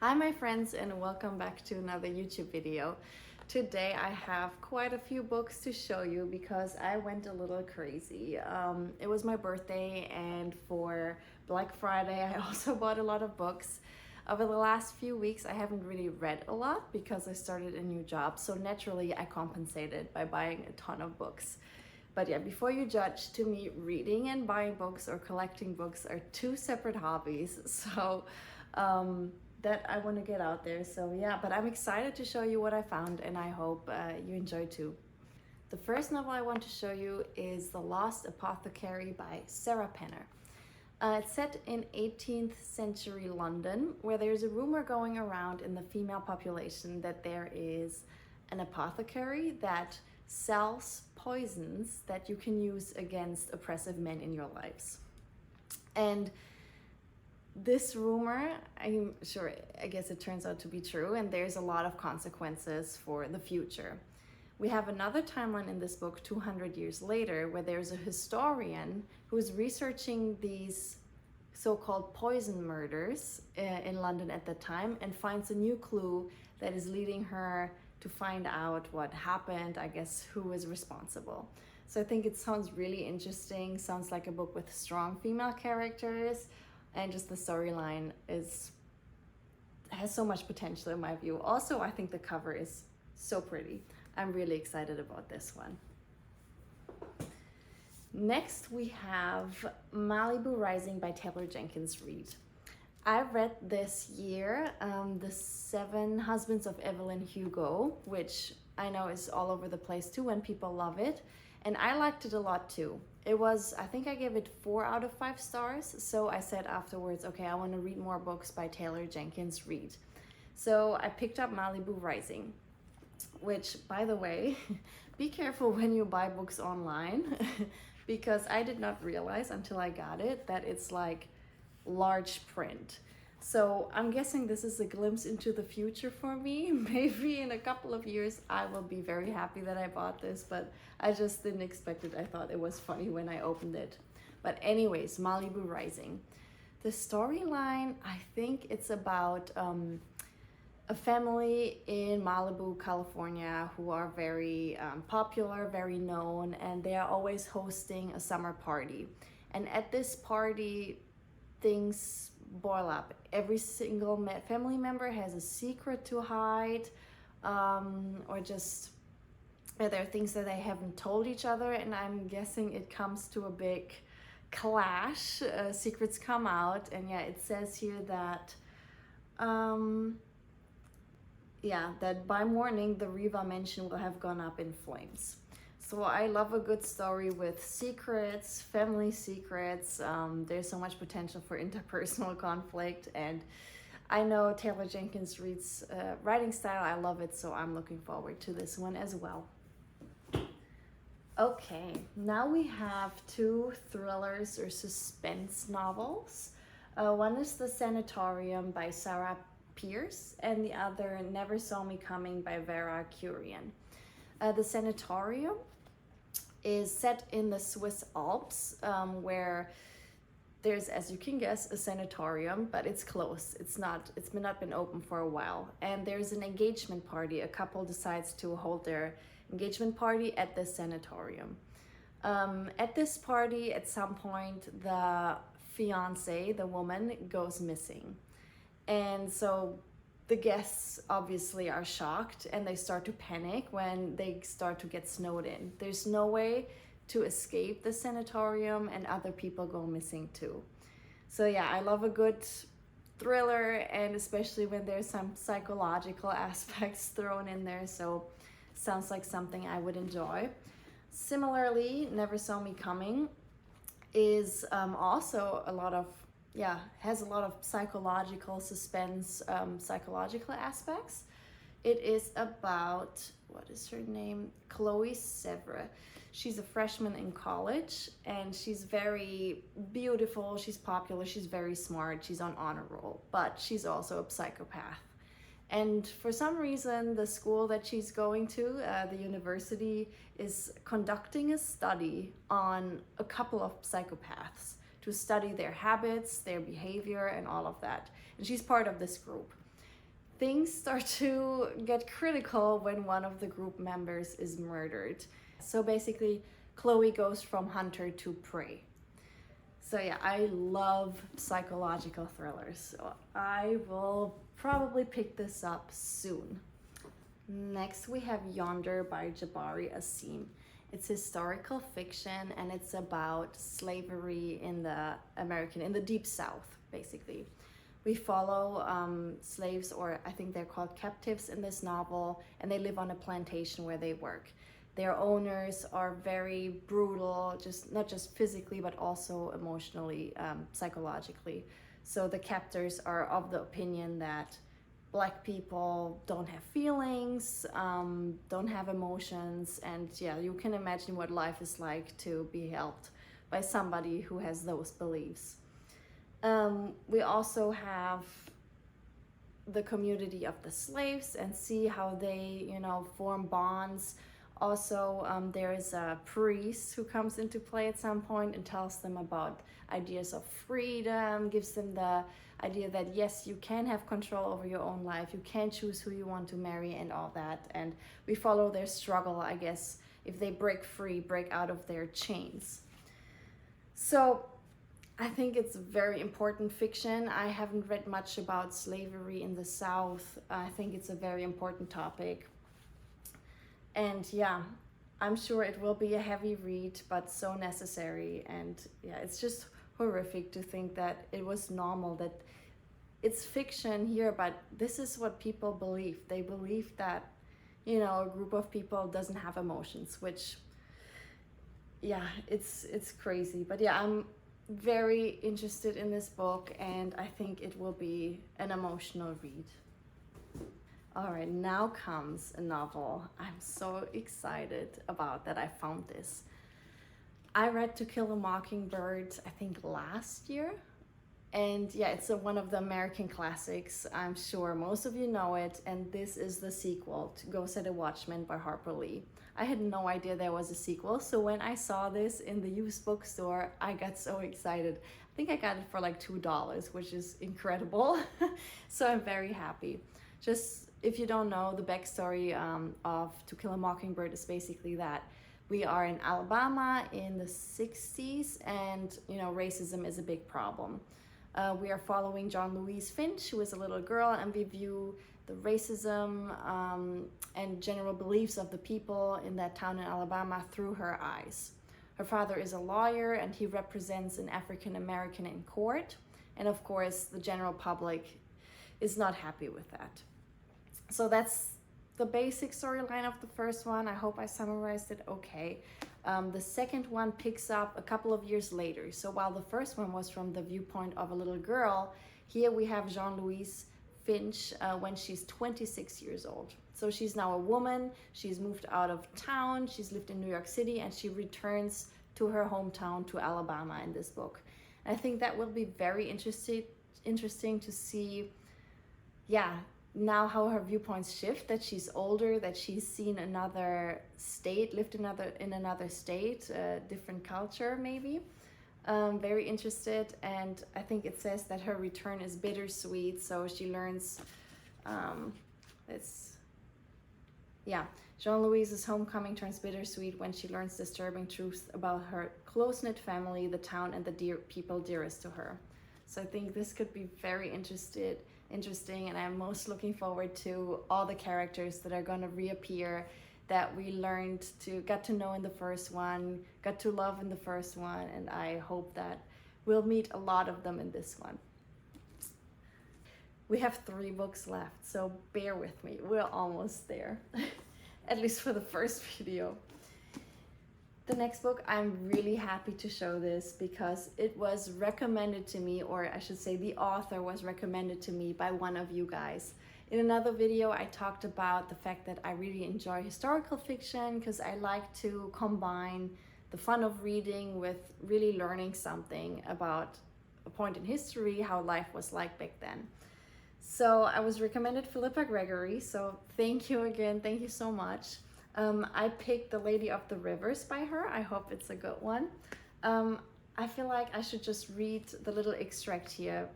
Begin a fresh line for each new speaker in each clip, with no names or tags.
Hi my friends and welcome back to another YouTube video. Today I have quite a few books to show you because I went a little crazy. It was my birthday and for Black Friday I also bought a lot of books. Over the last few weeks I haven't really read a lot because I started a new job, so naturally I compensated by buying a ton of books. But yeah, before you judge, to me reading and buying books or collecting books are two separate hobbies. So that I want to get out there. So yeah, but I'm excited to show you what I found and I hope you enjoy too. The first novel I want to show you is The Lost Apothecary by Sarah Penner. It's set in 18th century London, where there's a rumor going around in the female population that there is an apothecary that sells poisons that you can use against oppressive men in your lives. And this rumor, I guess it turns out to be true, and there's a lot of consequences for the future. We have another timeline in this book 200 years later where there's a historian who's researching these so-called poison murders in London at the time and finds a new clue that is leading her to find out what happened, I guess who is responsible. So I think it sounds really interesting, sounds like a book with strong female characters, and just the storyline has so much potential in my view. Also, I think the cover is so pretty. I'm really excited about this one. Next, we have Malibu Rising by Taylor Jenkins Reid. I read this year The Seven Husbands of Evelyn Hugo, which I know is all over the place too and people love it. And I liked it a lot too. I think I gave it 4 out of 5 stars. So I said afterwards, okay, I want to read more books by Taylor Jenkins Reid. So I picked up Malibu Rising, which, by the way, be careful when you buy books online because I did not realize until I got it that it's like large print. So I'm guessing this is a glimpse into the future for me. Maybe in a couple of years I will be very happy that I bought this, but I just didn't expect it. I thought it was funny when I opened it. But anyways, Malibu Rising. The storyline, I think it's about a family in Malibu, California who are very popular, very known, and they are always hosting a summer party. And at this party, things boil up. Every single family member has a secret to hide, or just there are things that they haven't told each other, and I'm guessing it comes to a big clash. Secrets come out, and yeah, it says here that that by morning the Riva mansion will have gone up in flames. So I love a good story with secrets, family secrets. There's so much potential for interpersonal conflict, and I know Taylor Jenkins Reid's writing style. I love it, so I'm looking forward to this one as well. Okay, now we have 2 thrillers or suspense novels. One is The Sanatorium by Sarah Pearse, and the other Never Saw Me Coming by Vera Kurian. The Sanatorium is set in the Swiss Alps, where there's, as you can guess, a sanatorium, but it's closed. It's not been open for a while. And there's an engagement party. A couple decides to hold their engagement party at the sanatorium. At this party, at some point, the fiance, the woman, goes missing. And so the guests obviously are shocked and they start to panic when they start to get snowed in. There's no way to escape the sanatorium and other people go missing too. So yeah, I love a good thriller, and especially when there's some psychological aspects thrown in there. So sounds like something I would enjoy. Similarly, Never Saw Me Coming is also has a lot of psychological suspense, psychological aspects. It is about, what is her name? Chloe Sevre. She's a freshman in college and she's very beautiful, she's popular, she's very smart, she's on honor roll, but she's also a psychopath. And for some reason, the school that she's going to, the university, is conducting a study on a couple of psychopaths to study their habits, their behavior, and all of that. And she's part of this group. things start to get critical when one of the group members is murdered. So basically, Chloe goes from hunter to prey. So yeah, I love psychological thrillers, so I will probably pick this up soon. Next we have Yonder by Jabari Asim. It's historical fiction and it's about slavery in the deep south, basically. We follow slaves, or I think they're called captives in this novel, and they live on a plantation where they work. Their owners are very brutal, not just physically, but also emotionally, psychologically. So the captors are of the opinion that Black people don't have feelings, don't have emotions, and yeah, you can imagine what life is like to be held by somebody who has those beliefs. We also have the community of the slaves and see how they, form bonds. Also, there is a priest who comes into play at some point and tells them about ideas of freedom, gives them the idea that yes, you can have control over your own life, you can choose who you want to marry and all that. And we follow their struggle, I guess, if they break free, break out of their chains. So I think it's very important fiction. I haven't read much about slavery in the South. I think it's a very important topic. And yeah, I'm sure it will be a heavy read, but so necessary. And yeah, it's just horrific to think that it was normal, that it's fiction here, but this is what people believe. They believe that, a group of people doesn't have emotions, which, yeah, it's crazy. But yeah, I'm very interested in this book, and I think it will be an emotional read. All right, now comes a novel I'm so excited about that I found this. I read To Kill a Mockingbird, I think last year. And yeah, it's one of the American classics. I'm sure most of you know it. And this is the sequel to Go Set A Watchman by Harper Lee. I had no idea there was a sequel. So when I saw this in the used bookstore, I got so excited. I think I got it for like $2, which is incredible. So I'm very happy. Just if you don't know, the backstory of To Kill a Mockingbird is basically that we are in Alabama in the 60s, and racism is a big problem. We are following John Louise Finch, who is a little girl, and we view the racism and general beliefs of the people in that town in Alabama through her eyes. Her father is a lawyer, and he represents an African American in court. And of course, the general public is not happy with that. So that's the basic storyline of the first one. I hope I summarized it okay. The second one picks up a couple of years later. So while the first one was from the viewpoint of a little girl, here we have Jean Louise Finch when she's 26 years old. So she's now a woman, she's moved out of town, she's lived in New York City, and she returns to her hometown, to Alabama, in this book. And I think that will be very interesting to see, now how her viewpoints shift, that she's older, that she's seen another state, lived in another state, different culture maybe. Very interested, and I think it says that her return is bittersweet, so she learns, Jean Louise's homecoming turns bittersweet when she learns disturbing truths about her close-knit family, the town, and the people dearest to her. So I think this could be very interesting, and I'm most looking forward to all the characters that are going to reappear, that we got to know in the first one, got to love in the first one, and I hope that we'll meet a lot of them in this one. We have 3 books left, so bear with me, we're almost there, at least for the first video. The next book, I'm really happy to show this because it was recommended to me, or I should say the author was recommended to me by one of you guys. In another video, I talked about the fact that I really enjoy historical fiction because I like to combine the fun of reading with really learning something about a point in history, how life was like back then. So I was recommended Philippa Gregory, so thank you again, thank you so much. I picked The Lady of the Rivers by her. I hope it's a good one. I feel like I should just read the little extract here.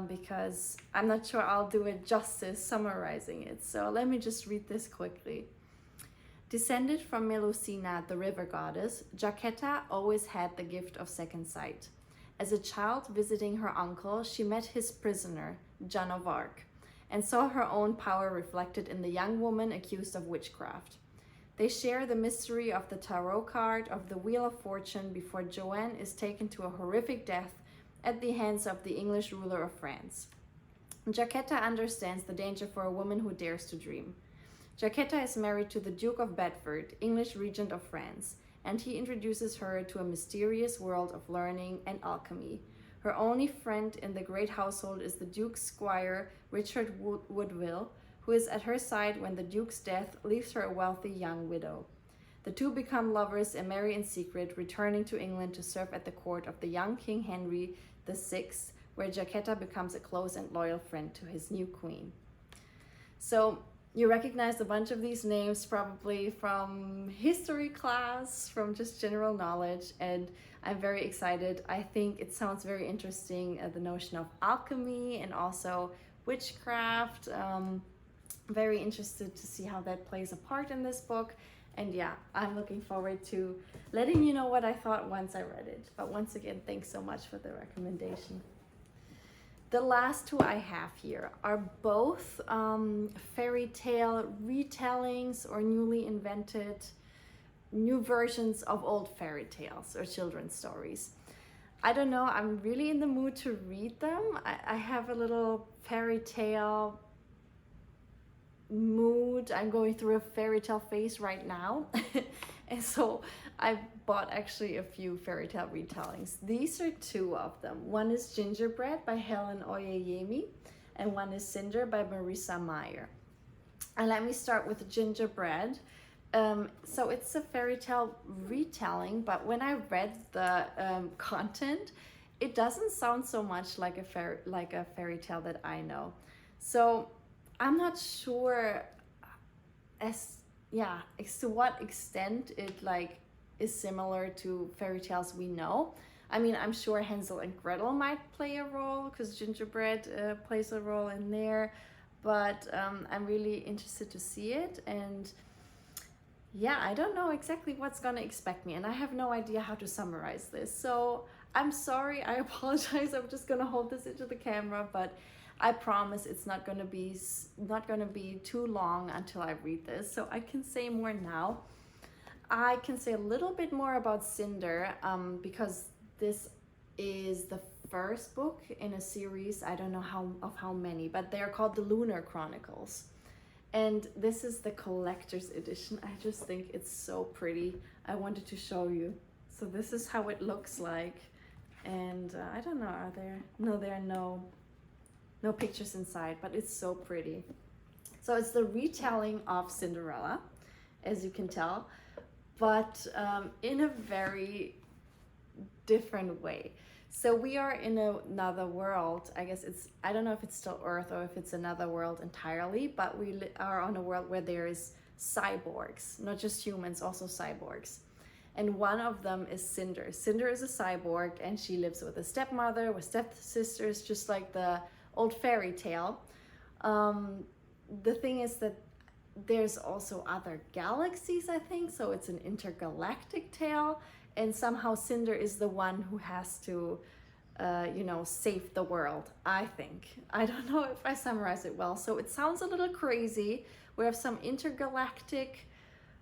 because I'm not sure I'll do it justice summarizing it. So let me just read this quickly. Descended from Melusina, the river goddess, Jacquetta always had the gift of second sight. As a child visiting her uncle, she met his prisoner, Joan of Arc, and saw her own power reflected in the young woman accused of witchcraft. They share the mystery of the tarot card of the Wheel of Fortune before Joanne is taken to a horrific death at the hands of the English ruler of France. Jacquetta understands the danger for a woman who dares to dream. Jacquetta is married to the Duke of Bedford, English regent of France, and he introduces her to a mysterious world of learning and alchemy. Her only friend in the great household is the Duke's squire, Richard Woodville, who is at her side when the Duke's death leaves her a wealthy young widow. The two become lovers and marry in secret, returning to England to serve at the court of the young King Henry VI, where Jacquetta becomes a close and loyal friend to his new queen. So you recognize a bunch of these names probably from history class, from just general knowledge, and I'm very excited. I think it sounds very interesting, the notion of alchemy and also witchcraft. Very interested to see how that plays a part in this book. And yeah, I'm looking forward to letting you know what I thought once I read it. But once again, thanks so much for the recommendation. The last two I have here are both fairy tale retellings or newly invented new versions of old fairy tales or children's stories. I don't know, I'm really in the mood to read them. I have a little fairy tale mood. I'm going through a fairy tale phase right now. And so I bought actually a few fairy tale retellings. These are two of them. One is Gingerbread by Helen Oyeyemi, and one is Cinder by Marissa Meyer. And let me start with Gingerbread. So it's a fairy tale retelling, but when I read the content, it doesn't sound so much like a fairy tale that I know. So I'm not sure as to what extent it is similar to fairy tales we know. I mean, I'm sure Hansel and Gretel might play a role because Gingerbread plays a role in there, but I'm really interested to see it. And yeah, I don't know exactly what's gonna expect me, and I have no idea how to summarize this. So I'm sorry, I apologize. I'm just gonna hold this into the camera, but I promise it's not gonna be too long until I read this. So I can say more now. I can say a little bit more about Cinder because this is the first book in a series. I don't know how many, but they are called the Lunar Chronicles. And this is the collector's edition. I just think it's so pretty. I wanted to show you. So this is how it looks like. And I don't know, there are no pictures inside, but it's so pretty. So it's the retelling of Cinderella, as you can tell, but in a very different way. So we are in another world. I guess I don't know if it's still Earth or if it's another world entirely, but we are on a world where there is cyborgs, not just humans, also cyborgs. And one of them is Cinder. Cinder is a cyborg, and she lives with a stepmother, with stepsisters, just like the old fairy tale. The thing is that there's also other galaxies, I think, so it's an intergalactic tale, and somehow Cinder is the one who has to save the world, I think. I don't know if I summarize it well. So it sounds a little crazy. We have some intergalactic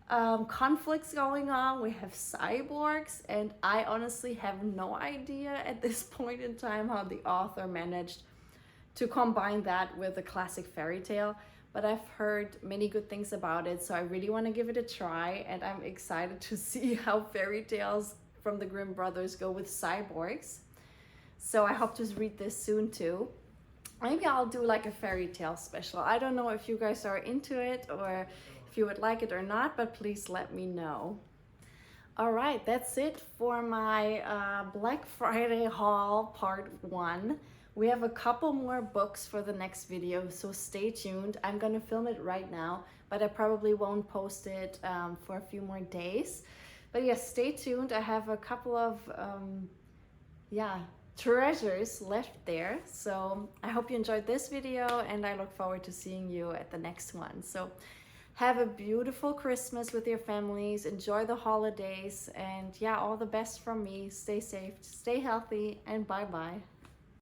conflicts going on. We have cyborgs, and I honestly have no idea at this point in time how the author managed to combine that with a classic fairy tale, but I've heard many good things about it, so I really want to give it a try, and I'm excited to see how fairy tales from the Grimm brothers go with cyborgs. So I hope to read this soon too. Maybe I'll do like a fairy tale special. I don't know if you guys are into it or if you would like it or not, but please let me know. All right, that's it for my Black Friday haul part 1. We have a couple more books for the next video, so stay tuned. I'm gonna film it right now, but I probably won't post it for a few more days. But yes, stay tuned. I have a couple of treasures left there. So I hope you enjoyed this video, and I look forward to seeing you at the next one. So have a beautiful Christmas with your families, enjoy the holidays, and yeah, all the best from me. Stay safe, stay healthy, and bye bye.